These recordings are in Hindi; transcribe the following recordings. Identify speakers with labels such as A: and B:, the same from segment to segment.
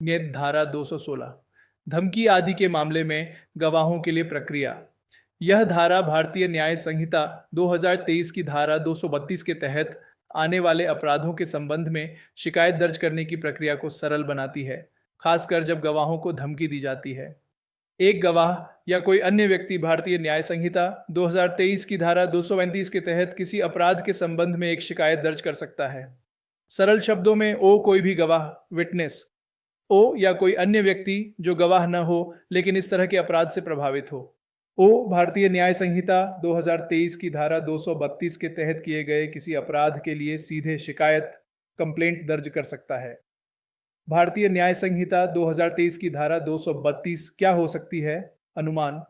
A: नियत धारा 216 धमकी आदि के मामले में गवाहों के लिए प्रक्रिया। यह धारा भारतीय न्याय संहिता 2023 की धारा 232 के तहत आने वाले अपराधों के संबंध में शिकायत दर्ज करने की प्रक्रिया को सरल बनाती है, खासकर जब गवाहों को धमकी दी जाती है। एक गवाह या कोई अन्य व्यक्ति भारतीय न्याय संहिता 2023 की धारा 235 के तहत किसी अपराध के संबंध में एक शिकायत दर्ज कर सकता है। सरल शब्दों में कोई भी गवाह, विटनेस, या कोई अन्य व्यक्ति जो गवाह न हो लेकिन इस तरह के अपराध से प्रभावित हो। भारतीय न्याय संहिता 2023 की धारा 232 के तहत किए गए किसी अपराध के लिए सीधे शिकायत, कंप्लेंट दर्ज कर सकता है। भारतीय न्याय संहिता 2023 की धारा 232 क्या हो सकती है? अनुमान।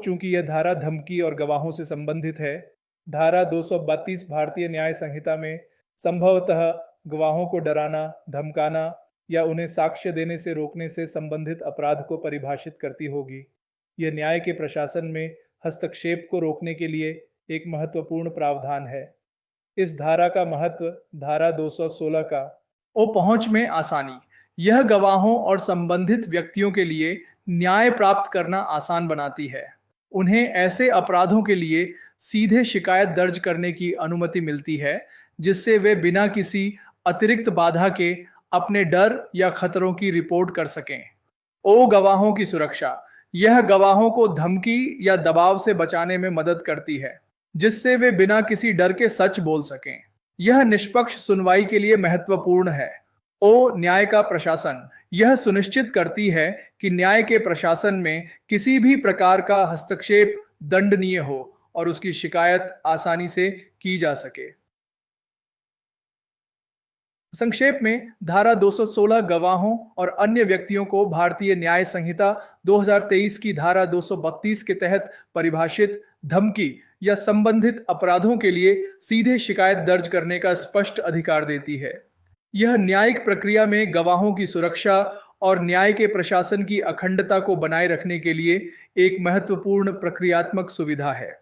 A: चूंकि यह धारा धमकी और गवाहों से संबंधित है, धारा 232 भारतीय न्याय संहिता में संभवतः गवाहों को डराना, धमकाना या उन्हें साक्ष्य देने से रोकने से संबंधित अपराध को परिभाषित करती होगी। यह न्याय के प्रशासन में हस्तक्षेप को रोकने के लिए एक महत्वपूर्ण प्रावधान है। इस धारा का महत्व धारा 216 का पहुंच में आसानी। यह गवाहों और संबंधित व्यक्तियों के लिए न्याय प्राप्त करना आसान बनाती है। उन्हें ऐसे अपराधों के लिए सीधे शिकायत दर्ज करने की अनुमति मिलती है जिससे वे बिना किसी अतिरिक्त बाधा के अपने डर या खतरों की रिपोर्ट कर सकें। गवाहों की सुरक्षा। यह गवाहों को धमकी या दबाव से बचाने में मदद करती है जिससे वे बिना किसी डर के सच बोल सकें। यह निष्पक्ष सुनवाई के लिए महत्वपूर्ण है। न्याय का प्रशासन। यह सुनिश्चित करती है कि न्याय के प्रशासन में किसी भी प्रकार का हस्तक्षेप दंडनीय हो और उसकी शिकायत आसानी से की जा सके। संक्षेप में, धारा 216 गवाहों और अन्य व्यक्तियों को भारतीय न्याय संहिता 2023 की धारा 232 के तहत परिभाषित धमकी या संबंधित अपराधों के लिए सीधे शिकायत दर्ज करने का स्पष्ट अधिकार देती है। यह न्यायिक प्रक्रिया में गवाहों की सुरक्षा और न्याय के प्रशासन की अखंडता को बनाए रखने के लिए एक महत्वपूर्ण प्रक्रियात्मक सुविधा है।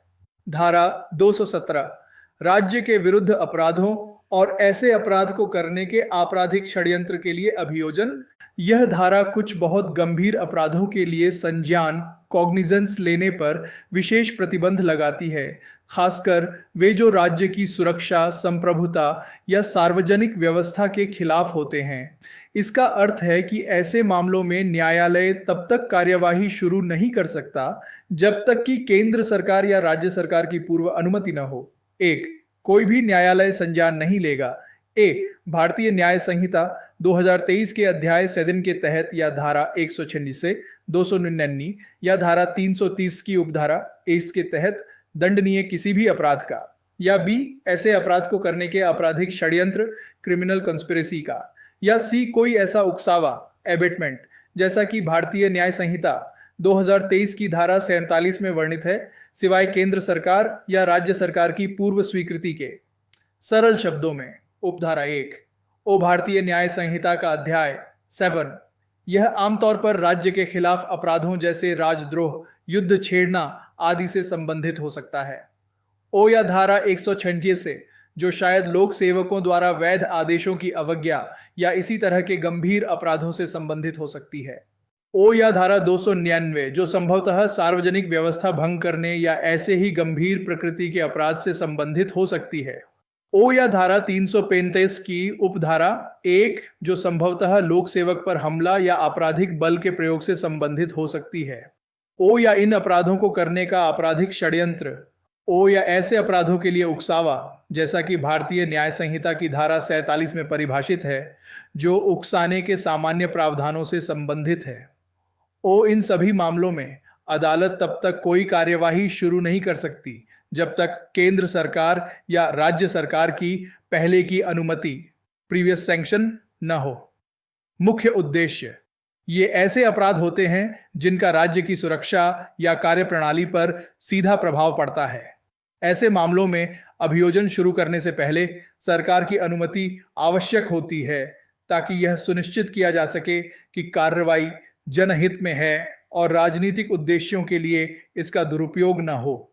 A: धारा 217 राज्य के विरुद्ध अपराधों और ऐसे अपराध को करने के आपराधिक षड्यंत्र के लिए अभियोजन। यह धारा कुछ बहुत गंभीर अपराधों के लिए संज्ञान, कॉग्निजेंस लेने पर विशेष प्रतिबंध लगाती है, खासकर वे जो राज्य की सुरक्षा, संप्रभुता या सार्वजनिक व्यवस्था के खिलाफ होते हैं। इसका अर्थ है कि ऐसे मामलों में न्यायालय तब तक कार्यवाही शुरू नहीं कर सकता जब तक कि केंद्र सरकार या राज्य सरकार की पूर्व अनुमति न हो। कोई भी न्यायालय संज्ञान नहीं लेगा। भारतीय न्याय संहिता 2023 के अध्याय 7 के तहत या धारा 146 से 299 या धारा 330 की उपधारा 1 के तहत दंडनीय किसी भी अपराध का, या ऐसे अपराध को करने के आपराधिक षड्यंत्र, क्रिमिनल कंस्पिरेसी का, या कोई ऐसा उकसावा, एबेटमेंट, जैसा कि भारतीय न्याय संहिता 2023 की धारा 47 में वर्णित है, सिवाय केंद्र सरकार या राज्य सरकार की पूर्व स्वीकृति के। सरल शब्दों में, उपधारा 1 भारतीय न्याय संहिता का अध्याय 7 यह आमतौर पर राज्य के खिलाफ अपराधों जैसे राजद्रोह, युद्ध छेड़ना आदि से संबंधित हो सकता है। या धारा 136 से, जो शायद लोक सेवकों द्वारा वैध आदेशों की अवज्ञा या इसी तरह के गंभीर अपराधों से संबंधित हो सकती है। या धारा 299, जो संभवतः सार्वजनिक व्यवस्था भंग करने या ऐसे ही गंभीर प्रकृति के अपराध से संबंधित हो सकती है। या धारा 335 की उपधारा 1, जो संभवतः लोक सेवक पर हमला या आपराधिक बल के प्रयोग से संबंधित हो सकती है। या इन अपराधों को करने का आपराधिक षड्यंत्र। या ऐसे अपराधों के लिए उकसावा, जैसा कि भारतीय न्याय संहिता की धारा 47 में परिभाषित है, जो उकसाने के सामान्य प्रावधानों से संबंधित है। इन सभी मामलों में अदालत तब तक कोई कार्यवाही शुरू नहीं कर सकती जब तक केंद्र सरकार या राज्य सरकार की पहले की अनुमति, प्रीवियस सैंक्शन, न हो। मुख्य उद्देश्य। ये ऐसे अपराध होते हैं जिनका राज्य की सुरक्षा या कार्यप्रणाली पर सीधा प्रभाव पड़ता है। ऐसे मामलों में अभियोजन शुरू करने से पहले सरकार की अनुमति आवश्यक होती है ताकि यह सुनिश्चित किया जा सके कि कार्रवाई जनहित में है और राजनीतिक उद्देश्यों के लिए इसका दुरुपयोग न हो।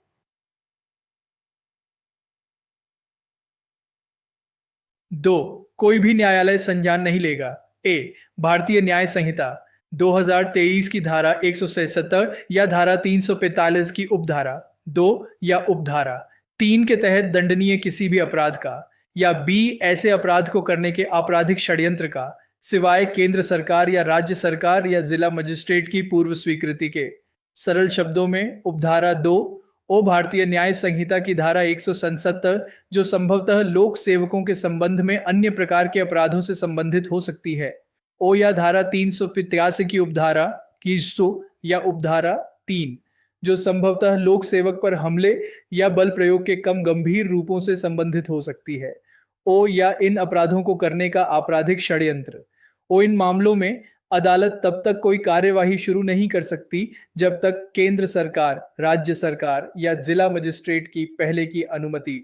A: 2. कोई भी न्यायालय संज्ञान नहीं लेगा। ए भारतीय न्याय संहिता 2023 की धारा 177 या धारा 345 की उपधारा 2 या उपधारा 3 के तहत दंडनीय किसी भी अपराध का, या बी ऐसे अपराध को करने के आपराधिक षड्यंत्र का, सिवाय केंद्र सरकार या राज्य सरकार या जिला मजिस्ट्रेट की पूर्व स्वीकृति के। सरल शब्दों में उपधारा 2 ओ भारतीय न्याय संहिता की धारा 177 जो संभवतः लोक सेवकों के संबंध में अन्य प्रकार के अपराधों से संबंधित हो सकती है। ओ या धारा 385 की उपधारा की सो या उपधारा 3 जो संभवतः लोक सेवक पर हमले या बल प्रयोग के कम गंभीर रूपों से संबंधित हो सकती है। ओ या इन अपराधों को करने का आपराधिक षड्यंत्र। ओ इन मामलों में अदालत तब तक कोई कार्यवाही शुरू नहीं कर सकती जब तक केंद्र सरकार, राज्य सरकार या जिला मजिस्ट्रेट की पहले की अनुमति,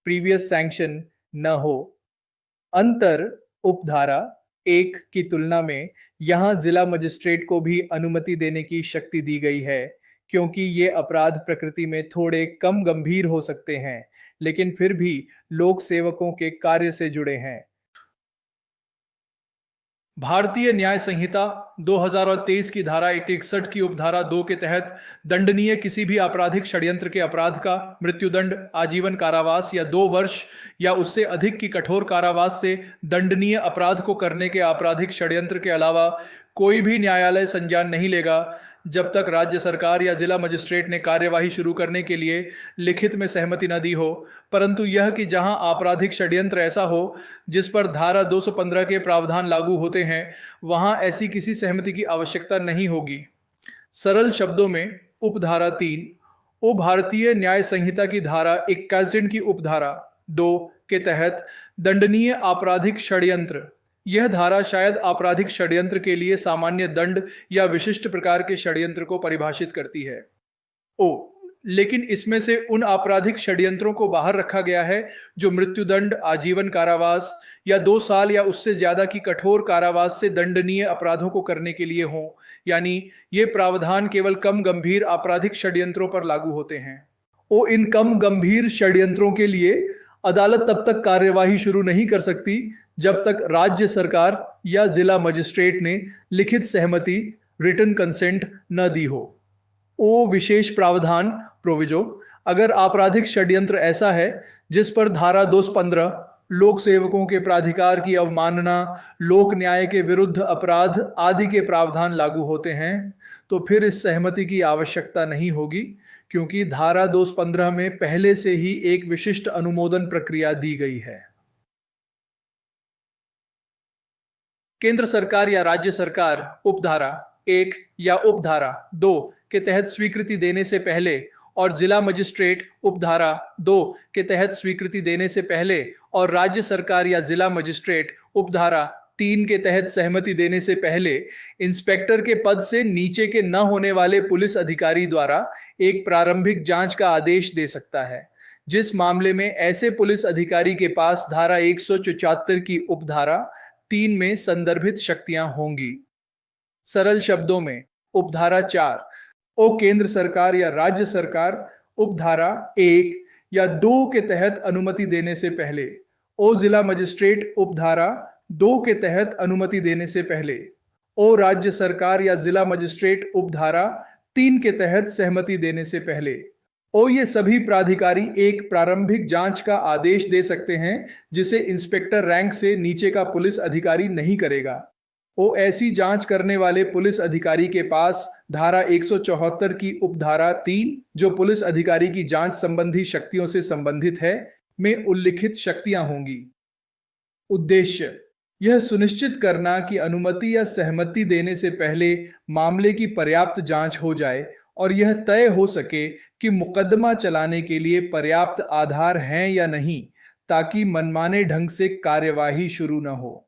A: प्रीवियस सैंक्शन न हो। अंतर उपधारा 1 की तुलना में यहां जिला मजिस्ट्रेट को भी अनुमति देने की शक्ति दी गई है, क्योंकि ये अपराध प्रकृति में थोड़े कम गंभीर हो सकते हैं लेकिन फिर भी लोक सेवकों के कार्य से जुड़े हैं। भारतीय न्याय संहिता 2023 की धारा 161 की उपधारा 2 के तहत दंडनीय किसी भी आपराधिक षड्यंत्र के अपराध का मृत्युदंड, आजीवन कारावास या 2 वर्ष या उससे अधिक की कठोर कारावास से दंडनीय अपराध को करने के आपराधिक षड्यंत्र के अलावा कोई भी न्यायालय संज्ञान नहीं लेगा जब तक राज्य सरकार या जिला मजिस्ट्रेट ने कार्यवाही शुरू करने के लिए लिखित में सहमति न दी हो, परंतु यह कि जहां आपराधिक षड्यंत्र ऐसा हो जिस पर धारा 215 के प्रावधान लागू होते हैं, वहां ऐसी किसी सहमति की आवश्यकता नहीं होगी। सरल शब्दों में उपधारा 3 ओ भारतीय न्याय संहिता की धारा 81 की उपधारा 2 के तहत दंडनीय आपराधिक षड्यंत्र। यह धारा शायद आपराधिक षड्यंत्र के लिए सामान्य दंड या विशिष्ट प्रकार के षड्यंत्र को परिभाषित करती है। ओ लेकिन इसमें से उन आपराधिक षड्यंत्रों को बाहर रखा गया है जो मृत्युदंड, आजीवन कारावास या 2 साल या उससे ज्यादा की कठोर कारावास से दंडनीय अपराधों को करने के लिए हों, यानी ये प्रावधान केवल कम गंभीर आपराधिक षड्यंत्रों पर लागू होते हैं। ओ इन कम गंभीर षड्यंत्रों के लिए अदालत तब तक कार्यवाही शुरू नहीं कर सकती जब तक राज्य सरकार या जिला मजिस्ट्रेट ने लिखित सहमति, रिटन कंसेंट न दी हो। ओ विशेष प्रावधान प्रोविजो अगर आपराधिक षड्यंत्र ऐसा है जिस पर धारा 215 लोक सेवकों के प्राधिकार की अवमानना, लोक न्याय के विरुद्ध अपराध आदि के प्रावधान लागू होते हैं, तो फिर इस सहमति की आवश्यकता नहीं होगी, क्योंकि धारा 215 में पहले से ही एक विशिष्ट अनुमोदन प्रक्रिया दी गई है। केंद्र सरकार या राज्य सरकार उपधारा 1 या उपधारा 2 के तहत स्वीकृति देने से पहले और जिला मजिस्ट्रेट उपधारा 2 के तहत स्वीकृति देने से पहले और राज्य सरकार या जिला मजिस्ट्रेट उपधारा 3 के तहत सहमति देने से पहले इंस्पेक्टर के पद से नीचे के न होने वाले पुलिस अधिकारी द्वारा एक प्रारंभिक जांच का आदेश दे सकता है, जिस मामले में ऐसे पुलिस अधिकारी के पास धारा 174 की उपधारा 3 में संदर्भित शक्तियां होंगी। सरल शब्दों में उपधारा 4 ओ केंद्र सरकार या राज्य सरकार उपधारा 1 या 2 के तहत अनुमति देने से पहले, ओ जिला मजिस्ट्रेट उपधारा 2 के तहत अनुमति देने से पहले, ओ राज्य सरकार या जिला मजिस्ट्रेट उपधारा 3 के तहत सहमति देने से पहले, ओ ये सभी प्राधिकारी एक प्रारंभिक जांच का आदेश दे सकते हैं जिसे इंस्पेक्टर रैंक से नीचे का पुलिस अधिकारी नहीं करेगा। ओ ऐसी जांच करने वाले पुलिस अधिकारी के पास धारा 174 की उपधारा 3 जो पुलिस अधिकारी की जांच संबंधी शक्तियों से संबंधित है में उल्लिखित शक्तियां होंगी। उद्देश्य यह सुनिश्चित करना कि अनुमति या सहमति देने से पहले मामले की पर्याप्त जांच हो जाए और यह तय हो सके कि मुकदमा चलाने के लिए पर्याप्त आधार हैं या नहीं, ताकि मनमाने ढंग से कार्यवाही शुरू न हो।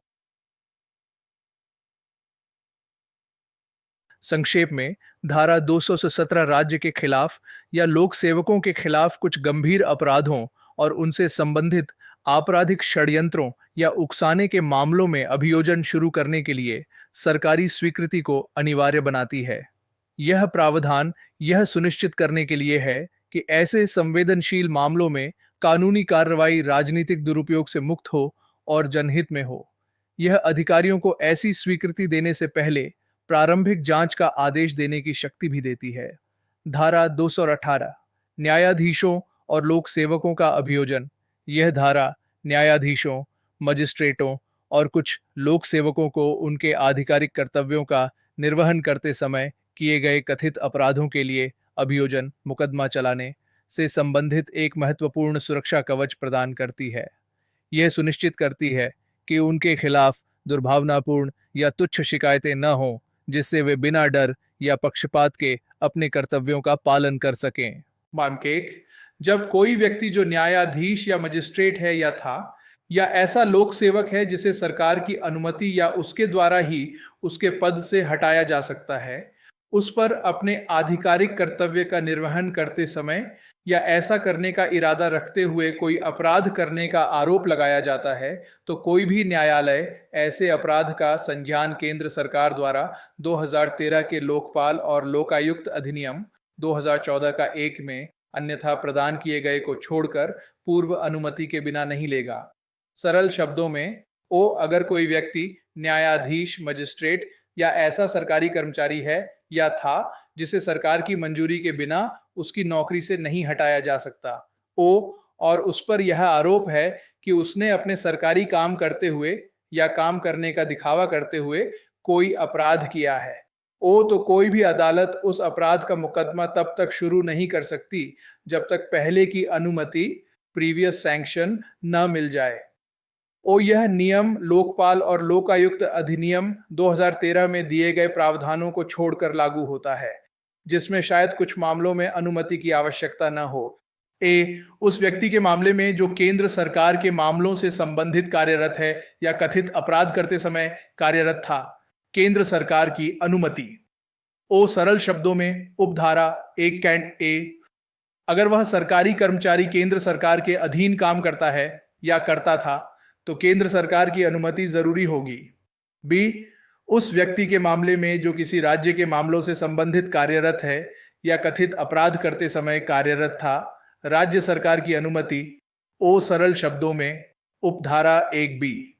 A: संक्षेप में, धारा 217 राज्य के खिलाफ या लोक सेवकों के खिलाफ कुछ गंभीर अपराधों और उनसे संबंधित आपराधिक षड्यंत्रों या उकसाने के मामलों में अभियोजन शुरू करने के लिए सरकारी स्वीकृति को अनिवार्य बनाती है। यह प्रावधान यह सुनिश्चित करने के लिए है कि ऐसे संवेदनशील मामलों में कानूनी कार्रवाई राजनीतिक दुरुपयोग से मुक्त हो और जनहित में हो। यह अधिकारियों को ऐसी स्वीकृति देने से पहले प्रारंभिक जांच का आदेश देने की शक्ति भी देती है। धारा 218 न्यायाधीशों और लोक सेवकों का अभियोजन। यह धारा न्यायाधीशों, मजिस्ट्रेटों और कुछ लोक सेवकों को उनके आधिकारिक कर्तव्यों का निर्वहन करते समय किए गए कथित अपराधों के लिए अभियोजन मुकदमा चलाने से संबंधित एक महत्वपूर्ण सुरक्षा कवच प्रदान करती है। यह सुनिश्चित करती है कि उनके खिलाफ दुर्भावनापूर्ण या तुच्छ शिकायतें न हों, जिससे वे बिना डर या पक्षपात के अपने कर्तव्यों का पालन कर सकें। मामकेक, जब कोई व्यक्ति जो न्यायाधीश या मजिस्ट्रेट है या था, या ऐसा लोक सेवक है जिसे सरकार की अनुमति या उसके द्वारा ही उसके पद से हटाया जा सकता है, उस पर अपने आधिकारिक कर्तव्य का निर्वहन करते समय या ऐसा करने का इरादा रखते हुए कोई अपराध करने का आरोप लगाया जाता है, तो कोई भी न्यायालय ऐसे अपराध का संज्ञान केंद्र सरकार द्वारा 2013 के लोकपाल और लोकायुक्त अधिनियम 2014 का 1 में अन्यथा प्रदान किए गए को छोड़कर पूर्व अनुमति के बिना नहीं लेगा। सरल शब्दों में, अगर कोई व्यक्ति न्यायाधीश, मजिस्ट्रेट या ऐसा सरकारी कर्मचारी है या था जिसे सरकार की मंजूरी के बिना उसकी नौकरी से नहीं हटाया जा सकता, और उस पर यह आरोप है कि उसने अपने सरकारी काम करते हुए या काम करने का दिखावा करते हुए कोई अपराध किया है, तो कोई भी अदालत उस अपराध का मुकदमा तब तक शुरू नहीं कर सकती जब तक पहले की अनुमति, प्रीवियस सैंक्शन, न मिल जाए। यह नियम लोकपाल और लोकायुक्त अधिनियम 2013 में दिए गए प्रावधानों को छोड़कर लागू होता है, जिसमें शायद कुछ मामलों में अनुमति की आवश्यकता न हो। उस व्यक्ति के मामले में जो केंद्र सरकार के मामलों से संबंधित कार्यरत है या कथित अपराध करते समय कार्यरत था, केंद्र सरकार की अनुमति। सरल शब्दों में, उपधारा 1 अगर वह सरकारी कर्मचारी केंद्र सरकार के अधीन काम करता है या करता था, तो केंद्र सरकार की अनुमति जरूरी होगी। उस व्यक्ति के मामले में जो किसी राज्य के मामलों से संबंधित कार्यरत है या कथित अपराध करते समय कार्यरत था, राज्य सरकार की अनुमति। सरल शब्दों में, उपधारा 1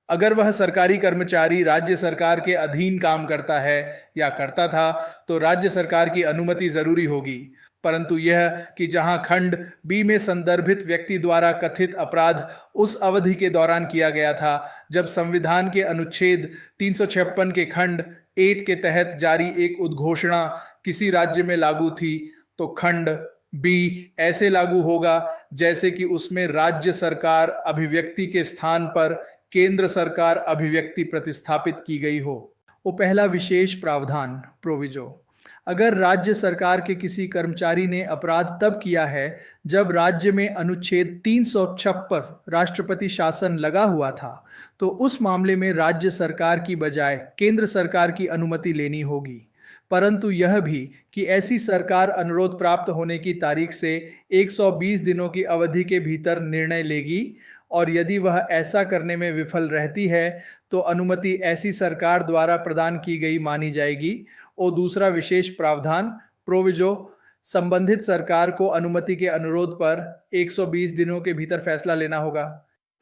A: अगर वह सरकारी कर्मचारी राज्य सरकार के अधीन काम करता है या करता था, तो राज्य सरकार की अनुमति जरूरी होगी, परंतु यह कि जहां खंड बी में संदर्भित व्यक्ति द्वारा कथित अपराध उस अवधि के दौरान किया गया था जब संविधान के अनुच्छेद 356 के खंड 8 के तहत जारी एक उद्घोषणा किसी राज्य में लागू थी, तो खंड बी ऐसे लागू होगा जैसे कि उसमें राज्य सरकार अभिव्यक्ति के स्थान पर केंद्र सरकार अभिव्यक्ति प्रतिस्थापित की गई हो। पहला विशेष प्रावधान, प्रोविजो। अगर राज्य सरकार के किसी कर्मचारी ने अपराध तब किया है जब राज्य में अनुच्छेद 356 राष्ट्रपति शासन लगा हुआ था, तो उस मामले में राज्य सरकार की बजाय केंद्र सरकार की अनुमति लेनी होगी, परंतु यह भी कि ऐसी सरकार अनुरोध प्राप्त होने की तारीख से 120 दिनों की अवधि के भीतर निर्णय लेगी, और यदि वह ऐसा करने में विफल रहती है तो अनुमति ऐसी सरकार द्वारा प्रदान की गई मानी जाएगी। दूसरा विशेष प्रावधान, प्रोविजो। संबंधित सरकार को अनुमति के अनुरोध पर 120 दिनों के भीतर फैसला लेना होगा।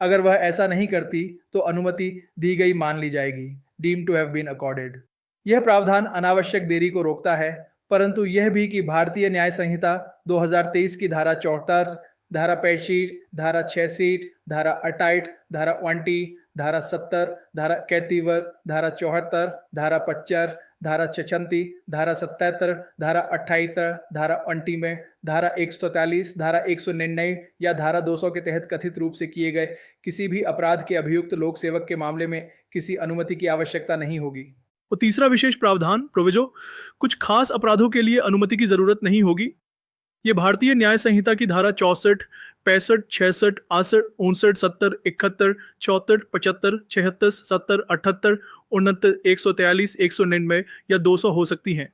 A: अगर वह ऐसा नहीं करती तो अनुमति दी गई मान ली जाएगी, deemed to have been accorded. यह प्रावधान अनावश्यक देरी को रोकता है, परंतु यह भी कि भारतीय न्याय संहिता 2023 की धारा 74, धारा 65, धारा 66, धारा 68, धारा 20, धारा 70, धारा 31, धारा 74, धारा 75, धारा 66, धारा 77, धारा 28, धारा 20 में, धारा 143, धारा 199 या धारा 200 के तहत कथित रूप से किए गए किसी भी अपराध के अभियुक्त लोक सेवक के मामले में किसी अनुमति की आवश्यकता नहीं होगी। तीसरा विशेष प्रावधान, प्रोविजो। कुछ खास अपराधों के लिए अनुमति की जरूरत नहीं होगी। ये भारतीय न्याय संहिता की धारा 64, 65, 66, 68, 59, 70, 71, 64, 75, 76, 70, 78, 69, 143, 199 या 200 हो सकती हैं।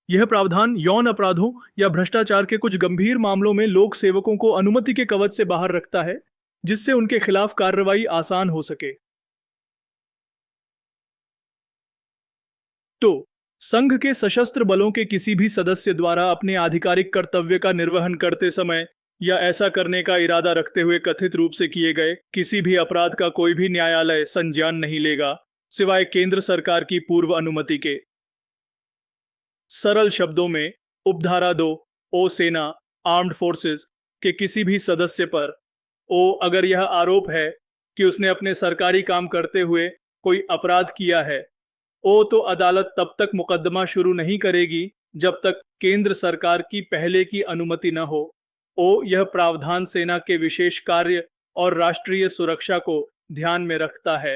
A: यह प्रावधान यौन अपराधों या भ्रष्टाचार के कुछ गंभीर मामलों में लोक सेवकों को अनुमति के कवच से बाहर रखता है, जिससे उनके खिलाफ कार्रवाई आसान हो सके। तो संघ के सशस्त्र बलों के किसी भी सदस्य द्वारा अपने आधिकारिक कर्तव्य का निर्वहन करते समय या ऐसा करने का इरादा रखते हुए कथित रूप से किए गए किसी भी अपराध का कोई भी न्यायालय संज्ञान नहीं लेगा, सिवाय केंद्र सरकार की पूर्व अनुमति के। सरल शब्दों में, उपधारा 2 ओ सेना आर्म्ड फोर्सेस के किसी भी सदस्य पर ओ अगर यह आरोप है कि उसने अपने सरकारी काम करते हुए कोई अपराध किया है, ओ तो अदालत तब तक मुकदमा शुरू नहीं करेगी जब तक केंद्र सरकार की पहले की अनुमति न हो। ओ यह प्रावधान सेना के विशेष कार्य और राष्ट्रीय सुरक्षा को ध्यान में रखता है।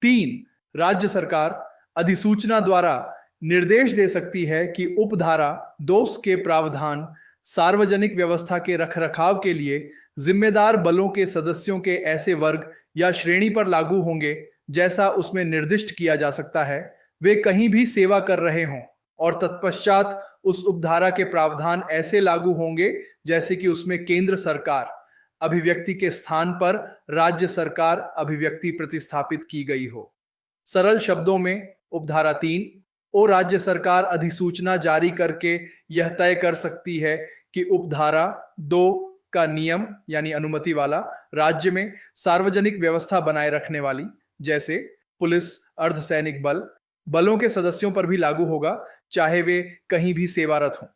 A: 3. राज्य सरकार अधिसूचना द्वारा निर्देश दे सकती है कि उपधारा 2 के प्रावधान सार्वजनिक व्यवस्था के रखरखाव के लिए जिम्मेदार बलों के सदस्यों के ऐसे वर्ग या श्रेणी पर लागू होंगे जैसा उसमें निर्दिष्ट किया जा सकता है, वे कहीं भी सेवा कर रहे हों, और तत्पश्चात उस उपधारा के प्रावधान ऐसे लागू होंगे जैसे कि उसमें केंद्र सरकार अभिव्यक्ति के स्थान पर राज्य सरकार अभिव्यक्ति प्रतिस्थापित की गई हो। सरल शब्दों में, उपधारा 3 ओ राज्य सरकार अधिसूचना जारी करके यह तय कर सकती है कि उपधारा 2 का नियम यानी अनुमति वाला राज्य में सार्वजनिक व्यवस्था बनाए रखने वाली, जैसे पुलिस, अर्धसैनिक बल, बलों के सदस्यों पर भी लागू होगा, चाहे वे कहीं भी सेवारत हों।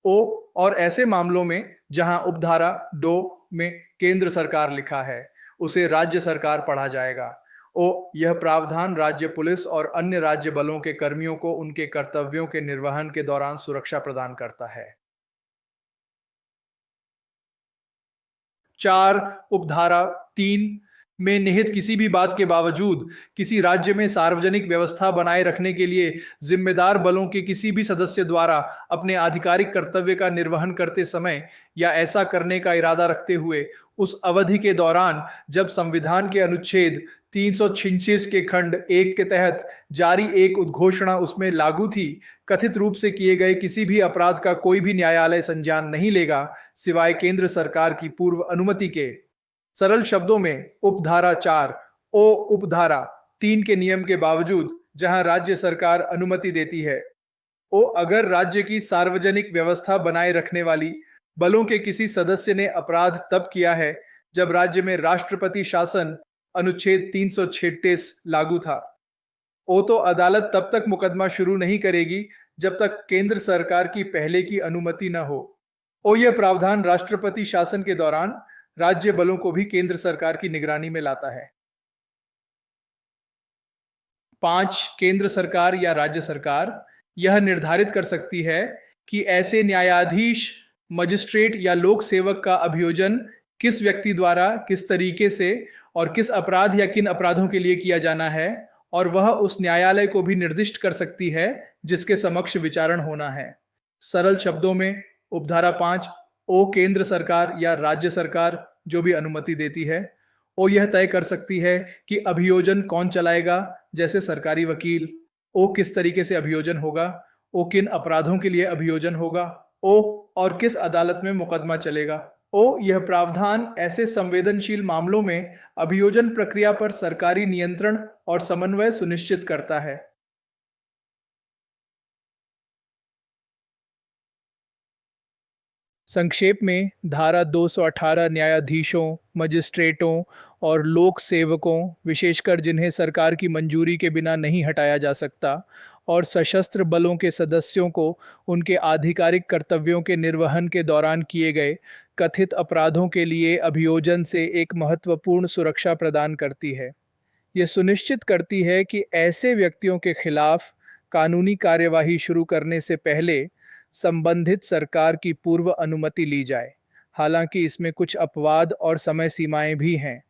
A: ओ और ऐसे मामलों में जहां उपधारा 2 में केंद्र सरकार लिखा है, उसे राज्य सरकार पढ़ा जाएगा। ओ यह प्रावधान राज्य पुलिस और अन्य राज्य बलों के कर्मियों को उनके कर्तव्यों के निर्वहन के दौरान सुरक्षा प्रदान करता है। 4. उपधारा 3 में निहित किसी भी बात के बावजूद किसी राज्य में सार्वजनिक व्यवस्था बनाए रखने के लिए जिम्मेदार बलों के किसी भी सदस्य द्वारा अपने आधिकारिक कर्तव्य का निर्वहन करते समय या ऐसा करने का इरादा रखते हुए उस अवधि के दौरान जब संविधान के अनुच्छेद 336 के खंड 1 के तहत जारी एक उद्घोषणा उसमें लागू थी, कथित रूप से किए गए किसी भी अपराध का कोई भी न्यायालय संज्ञान नहीं लेगा, सिवाय केंद्र सरकार की पूर्व अनुमति के। सरल शब्दों में, उपधारा 4 ओ उपधारा 3 के नियम के बावजूद जहां राज्य सरकार अनुमति देती है, ओ अगर राज्य की सार्वजनिक व्यवस्था बनाए रखने वाली बलों के किसी सदस्य ने अपराध तब किया है जब राज्य में राष्ट्रपति शासन अनुच्छेद 336 लागू था, ओ तो अदालत तब तक मुकदमा शुरू नहीं करेगी जब तक केंद्र सरकार की पहले की अनुमति न हो। ओ यह प्रावधान राष्ट्रपति शासन के दौरान राज्य बलों को भी केंद्र सरकार की निगरानी में लाता है। 5. केंद्र सरकार या राज्य सरकार यह निर्धारित कर सकती है कि ऐसे न्यायाधीश, मजिस्ट्रेट या लोक सेवक का अभियोजन किस व्यक्ति द्वारा किस तरीके से और किस अपराध या किन अपराधों के लिए किया जाना है, और वह उस न्यायालय को भी निर्दिष्ट कर सकती है जिसके समक्ष विचारण होना है। सरल शब्दों में, उपधारा 5 ओ केंद्र सरकार या राज्य सरकार जो भी अनुमति देती है, ओ यह तय कर सकती है कि अभियोजन कौन चलाएगा, जैसे सरकारी वकील, ओ किस तरीके से अभियोजन होगा, ओ किन अपराधों के लिए अभियोजन होगा, ओ और किस अदालत में मुकदमा चलेगा। ओ यह प्रावधान ऐसे संवेदनशील मामलों में अभियोजन प्रक्रिया पर सरकारी नियंत्रण और समन्वय सुनिश्चित करता है। संक्षेप में, धारा 218 न्यायाधीशों, मजिस्ट्रेटों और लोक सेवकों, विशेषकर जिन्हें सरकार की मंजूरी के बिना नहीं हटाया जा सकता, और सशस्त्र बलों के सदस्यों को उनके आधिकारिक कर्तव्यों के निर्वहन के दौरान किए गए कथित अपराधों के लिए अभियोजन से एक महत्वपूर्ण सुरक्षा प्रदान करती है। ये सुनिश्चित करती है कि ऐसे व्यक्तियों के खिलाफ कानूनी कार्यवाही शुरू करने से पहले संबंधित सरकार की पूर्व अनुमति ली जाए। हालांकि इसमें कुछ अपवाद और समय सीमाएं भी हैं।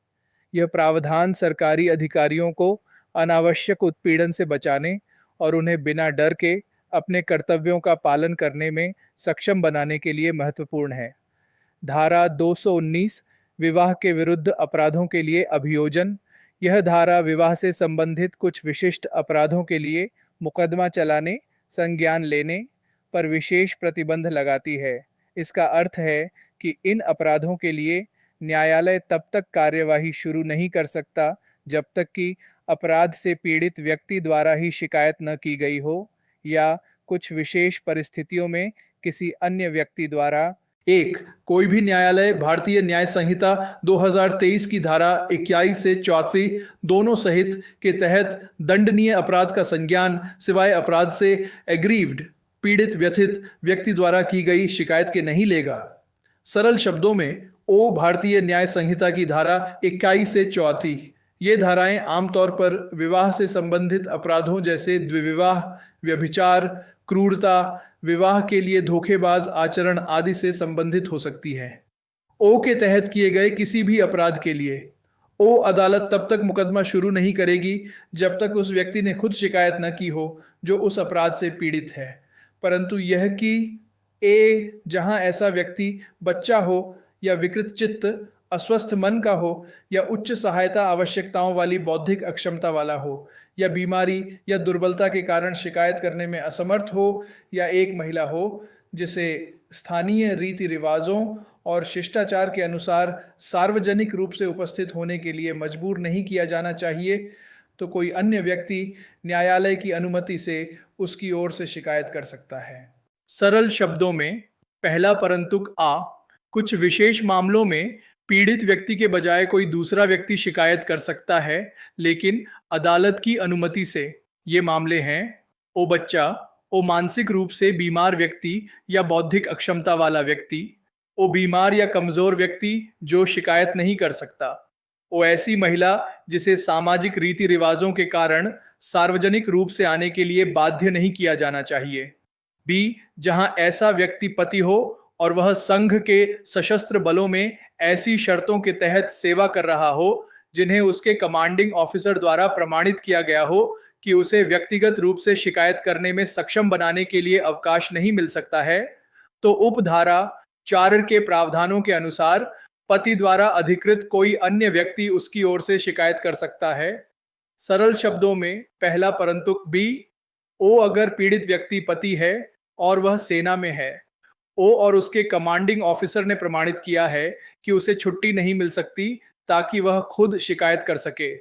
A: यह प्रावधान सरकारी अधिकारियों को अनावश्यक उत्पीड़न से बचाने और उन्हें बिना डर के अपने कर्तव्यों का पालन करने में सक्षम बनाने के लिए महत्वपूर्ण है। धारा 219 विवाह के विरुद्ध अपराधों के लिए अभियोजन। यह धारा विवाह से संबंधित कुछ विशिष्ट अपराधों के लिए मुकदमा चलाने, संज्ञान लेने पर विशेष प्रतिबंध लगाती है। इसका अर्थ है कि इन अपराधों के लिए न्यायालय तब तक कार्यवाही शुरू नहीं कर सकता जब तक कि अपराध से पीड़ित व्यक्ति द्वारा ही शिकायत न की गई हो, या कुछ विशेष परिस्थितियों में किसी अन्य व्यक्ति द्वारा। एक, कोई भी न्यायालय भारतीय न्याय संहिता 2023 की धारा 21 से 34 दोनों सहित के तहत दंडनीय अपराध का संज्ञान सिवाय अपराध से एग्रीव्ड पीड़ित व्यथित व्यक्ति द्वारा की गई शिकायत के नहीं लेगा। सरल शब्दों में, ओ भारतीय न्याय संहिता की धारा 21 से 34 ये धाराएं आमतौर पर विवाह से संबंधित अपराधों जैसे द्विविवाह, व्यभिचार, क्रूरता, विवाह के लिए धोखेबाज आचरण आदि से संबंधित हो सकती है। ओ के तहत किए गए किसी भी अपराध के लिए ओ अदालत तब तक मुकदमा शुरू नहीं करेगी जब तक उस व्यक्ति ने खुद शिकायत न की हो जो उस अपराध से पीड़ित है, परंतु यह कि ए जहां ऐसा व्यक्ति बच्चा हो या विकृत चित्त, अस्वस्थ मन का हो या उच्च सहायता आवश्यकताओं वाली बौद्धिक अक्षमता वाला हो या बीमारी या दुर्बलता के कारण शिकायत करने में असमर्थ हो या एक महिला हो जिसे स्थानीय रीति रिवाजों और शिष्टाचार के अनुसार सार्वजनिक रूप से उपस्थित होने के लिए मजबूर नहीं किया जाना चाहिए, तो कोई अन्य व्यक्ति न्यायालय की अनुमति से उसकी ओर से शिकायत कर सकता है। सरल शब्दों में, पहला परंतुक आ, कुछ विशेष मामलों में पीड़ित व्यक्ति के बजाय कोई दूसरा व्यक्ति शिकायत कर सकता है, लेकिन अदालत की अनुमति से। ये मामले हैं ओ बच्चा, ओ मानसिक रूप से बीमार व्यक्ति या बौद्धिक अक्षमता वाला व्यक्ति, ओ बीमार या कमजोर व्यक्ति जो शिकायत नहीं कर सकता, ओ ऐसी महिला जिसे सामाजिक रीति रिवाजों के कारण सार्वजनिक रूप से आने के लिए बाध्य नहीं किया जाना चाहिए। बी, जहां ऐसा व्यक्ति पति हो और वह संघ के सशस्त्र बलों में ऐसी शर्तों के तहत सेवा कर रहा हो जिन्हें उसके कमांडिंग ऑफिसर द्वारा प्रमाणित किया गया हो कि उसे व्यक्तिगत रूप से शिकायत करने में सक्षम बनाने के लिए अवकाश नहीं मिल सकता है, तो उपधारा 4 के प्रावधानों के अनुसार पति द्वारा अधिकृत कोई अन्य व्यक्ति उसकी ओर से शिकायत कर सकता है। सरल शब्दों में, पहला परंतुक बी, ओ अगर पीड़ित व्यक्ति पति है और वह सेना में है, ओ और उसके कमांडिंग ऑफिसर ने प्रमाणित किया है कि उसे छुट्टी नहीं मिल सकती ताकि वह खुद शिकायत कर सके,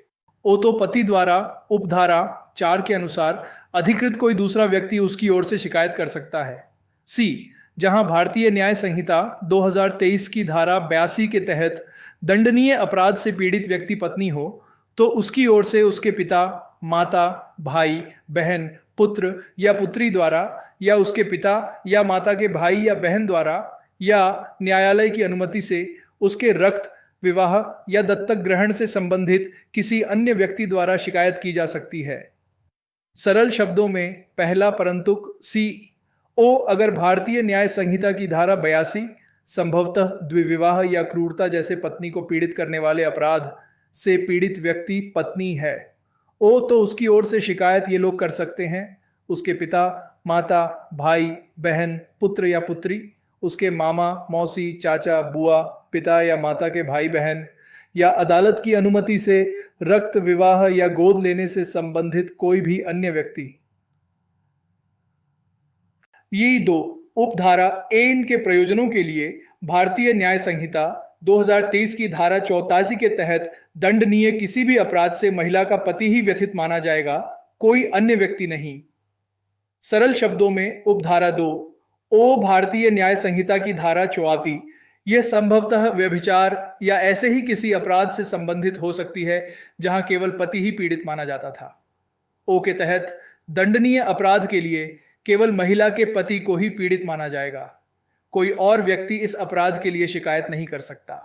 A: ओ तो पति द्वारा उपधारा 4 के अनुसार अधिकृत कोई दूसरा व्यक्ति उसकी ओर से शिकायत कर सकता है। सी, जहां भारतीय न्याय संहिता 2023 की धारा 82 के तहत दंडनीय अपराध से पीड़ित व्यक्ति पत्नी हो, तो उसकी ओर से उसके पिता, माता, भाई, बहन, पुत्र या पुत्री द्वारा या उसके पिता या माता के भाई या बहन द्वारा या न्यायालय की अनुमति से उसके रक्त, विवाह या दत्तक ग्रहण से संबंधित किसी अन्य व्यक्ति द्वारा शिकायत की जा सकती है। सरल शब्दों में, पहला परंतुक सी, ओ अगर भारतीय न्याय संहिता की धारा 82 संभवतः द्विविवाह या क्रूरता जैसे पत्नी को पीड़ित करने वाले अपराध से पीड़ित व्यक्ति पत्नी है, ओ तो उसकी ओर से शिकायत ये लोग कर सकते हैं: उसके पिता, माता, भाई, बहन, पुत्र या पुत्री, उसके मामा, मौसी, चाचा, बुआ, पिता या माता के भाई बहन, या अदालत की अनुमति से रक्त, विवाह या गोद लेने से संबंधित कोई भी अन्य व्यक्ति। ये दो उपधारा एन के प्रयोजनों के लिए भारतीय न्याय संहिता 2023 की धारा 84 के तहत दंडनीय किसी भी अपराध से महिला का पति ही व्यथित माना जाएगा, कोई अन्य व्यक्ति नहीं। सरल शब्दों में, उपधारा 2 ओ भारतीय न्याय संहिता की धारा 84 यह संभवतः व्यभिचार या ऐसे ही किसी अपराध से संबंधित हो सकती है जहां केवल पति ही पीड़ित माना जाता था। ओ के तहत दंडनीय अपराध के लिए केवल महिला के पति को ही पीड़ित माना जाएगा, कोई और व्यक्ति इस अपराध के लिए शिकायत नहीं कर सकता।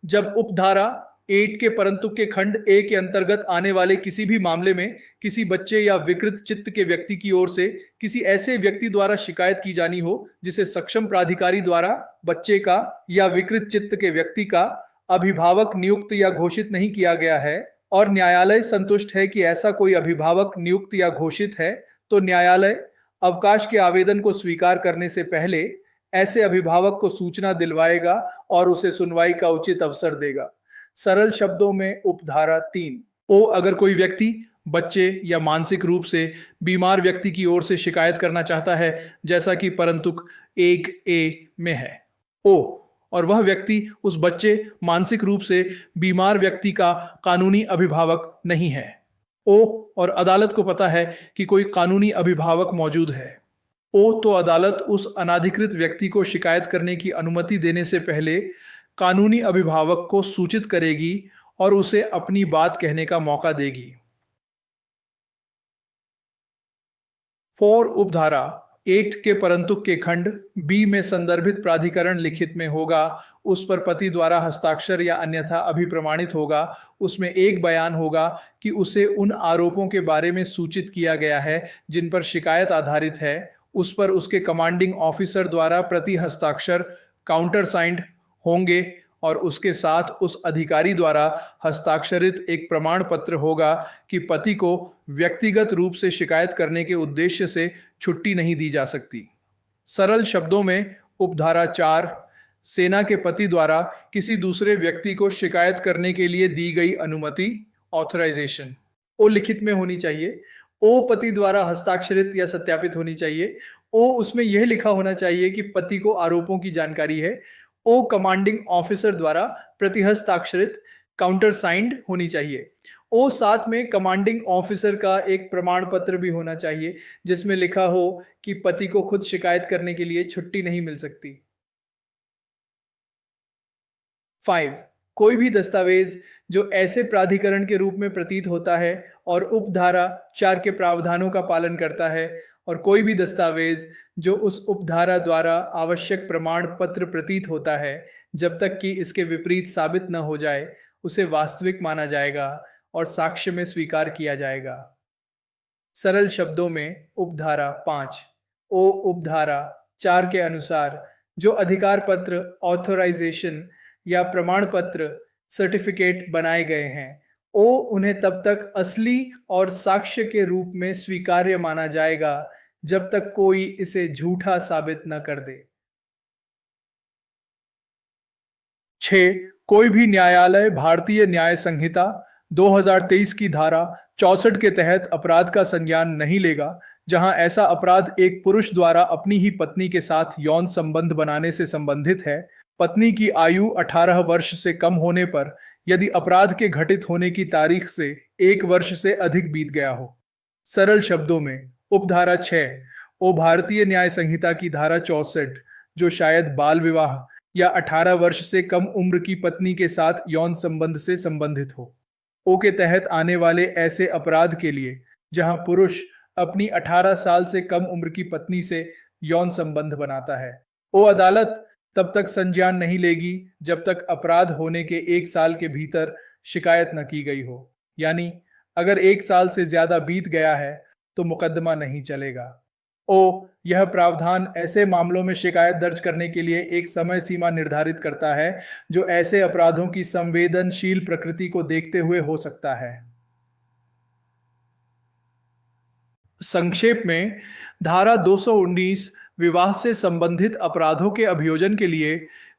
A: जब उपधारा 8 के परंतुक के खंड ए के अंतर्गत आने वाले किसी भी मामले में किसी बच्चे या विकृत चित्त के व्यक्ति की ओर से किसी ऐसे व्यक्ति द्वारा शिकायत की जानी हो जिसे सक्षम प्राधिकारी द्वारा बच्चे का या विकृत चित्त के व्यक्ति का अभिभावक नियुक्त या घोषित नहीं किया गया है और न्यायालय संतुष्ट है कि ऐसा कोई अभिभावक नियुक्त या घोषित है, तो न्यायालय अवकाश के आवेदन को स्वीकार करने से पहले ऐसे अभिभावक को सूचना दिलवाएगा और उसे सुनवाई का उचित अवसर देगा। सरल शब्दों में, उपधारा 3 ओ अगर कोई व्यक्ति बच्चे या मानसिक रूप से बीमार व्यक्ति की ओर से शिकायत करना चाहता है, जैसा कि परंतुक 1A में है, ओ और वह व्यक्ति उस बच्चे मानसिक रूप से बीमार व्यक्ति का कानूनी अभिभावक नहीं है, ओ और अदालत को पता है कि कोई कानूनी अभिभावक मौजूद है। ओ तो अदालत उस अनाधिकृत व्यक्ति को शिकायत करने की अनुमति देने से पहले कानूनी अभिभावक को सूचित करेगी और उसे अपनी बात कहने का मौका देगी। फॉर उपधारा एक्ट के परंतुक के खंड बी में संदर्भित प्राधिकरण लिखित में होगा, उस पर पति द्वारा हस्ताक्षर या अन्यथा अभिप्रमाणित होगा। उसमें एक बयान होगा कि उसे उन आरोपों के बारे में सूचित किया गया है जिन पर शिकायत आधारित है। उस पर उसके कमांडिंग ऑफिसर द्वारा प्रति हस्ताक्षर काउंटर साइंड होंगे और उसके साथ उस अधिकारी द्वारा हस्ताक्षरित एक प्रमाण पत्र होगा कि पति को व्यक्तिगत रूप से शिकायत करने के उद्देश्य से छुट्टी नहीं दी जा सकती। सरल शब्दों में उपधारा 4 सेना के पति द्वारा किसी दूसरे व्यक्ति को शिकायत करने के लिए दी गई अनुमति ऑथराइजेशन ओ लिखित में होनी चाहिए। ओ पति द्वारा हस्ताक्षरित या सत्यापित होनी चाहिए। ओ उसमें यह लिखा होना चाहिए कि पति को आरोपों की जानकारी है। ओ कमांडिंग ऑफिसर द्वारा प्रतिहस्ताक्षरित काउंटर साइंड होनी चाहिए। ओ साथ में कमांडिंग ऑफिसर का एक प्रमाण पत्र भी होना चाहिए जिसमें लिखा हो कि पति को खुद शिकायत करने के लिए छुट्टी नहीं मिल सकती। 5 कोई भी दस्तावेज जो ऐसे प्राधिकरण के रूप में प्रतीत होता है और उपधारा 4 के प्रावधानों का पालन करता है, और कोई भी दस्तावेज जो उस उपधारा द्वारा आवश्यक प्रमाण पत्र प्रतीत होता है, जब तक कि इसके विपरीत साबित न हो जाए, उसे वास्तविक माना जाएगा और साक्ष्य में स्वीकार किया जाएगा। सरल शब्दों में उपधारा 5 ओ उपधारा 4 के अनुसार जो अधिकार पत्र ऑथोराइजेशन या प्रमाण पत्र सर्टिफिकेट बनाए गए हैं, ओ उन्हें तब तक असली और साक्ष्य के रूप में स्वीकार्य माना जाएगा जब तक कोई इसे झूठा साबित न कर दे। 6 कोई भी न्यायालय भारतीय न्याय संहिता 2023 की धारा 64 के तहत अपराध का संज्ञान नहीं लेगा जहां ऐसा अपराध एक पुरुष द्वारा अपनी ही पत्नी के साथ यौन संबंध बनाने से संबंधित है, पत्नी की आयु 18 वर्ष से कम होने पर, यदि अपराध के घटित होने की तारीख से 1 वर्ष से अधिक बीत गया हो। सरल शब्दों में उपधारा 6 ओ भारतीय न्याय संहिता की धारा 64 जो शायद बाल विवाह या 18 वर्ष से कम उम्र की पत्नी के साथ यौन संबंध से संबंधित हो। ओ के तहत आने वाले ऐसे अपराध के लिए जहां पुरुष अपनी 18 साल से कम उम्र की पत्नी से यौन संबंध बनाता है, ओ अदालत तब तक संज्ञान नहीं लेगी जब तक अपराध होने के 1 साल के भीतर शिकायत न की गई हो। यानी अगर 1 साल से ज्यादा बीत गया है तो मुकदमा नहीं चलेगा। ओ यह प्रावधान ऐसे मामलों में शिकायत दर्ज करने के लिए एक समय सीमा निर्धारित करता है जो ऐसे अपराधों की संवेदनशील प्रकृति को देखते हुए हो सकता है। संक्षेप में धारा 219 विवाह से संबंधित अपराधों के अभियोजन के लिए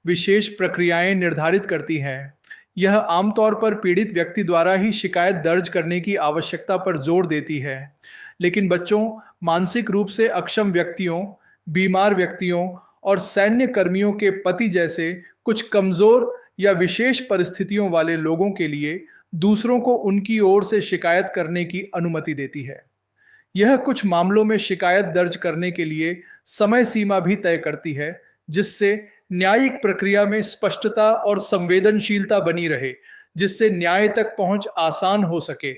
A: विशेष प्रक्रियाएं निर्धारित करती हैं। यह आमतौर पर पीड़ित व्यक्ति द्वारा ही शिकायत दर्ज करने की आवश्यकता पर जोर देती है, लेकिन बच्चों, मानसिक रूप से अक्षम व्यक्तियों, बीमार व्यक्तियों और सैन्य कर्मियों के पति जैसे कुछ कमजोर या विशेष परिस्थितियों वाले लोगों के लिए दूसरों को उनकी ओर से शिकायत करने की अनुमति देती है। यह कुछ मामलों में शिकायत दर्ज करने के लिए समय सीमा भी तय करती है, जिससे न्यायिक प्रक्रिया में स्पष्टता और संवेदनशीलता बनी रहे, जिससे न्याय तक पहुंच आसान हो सके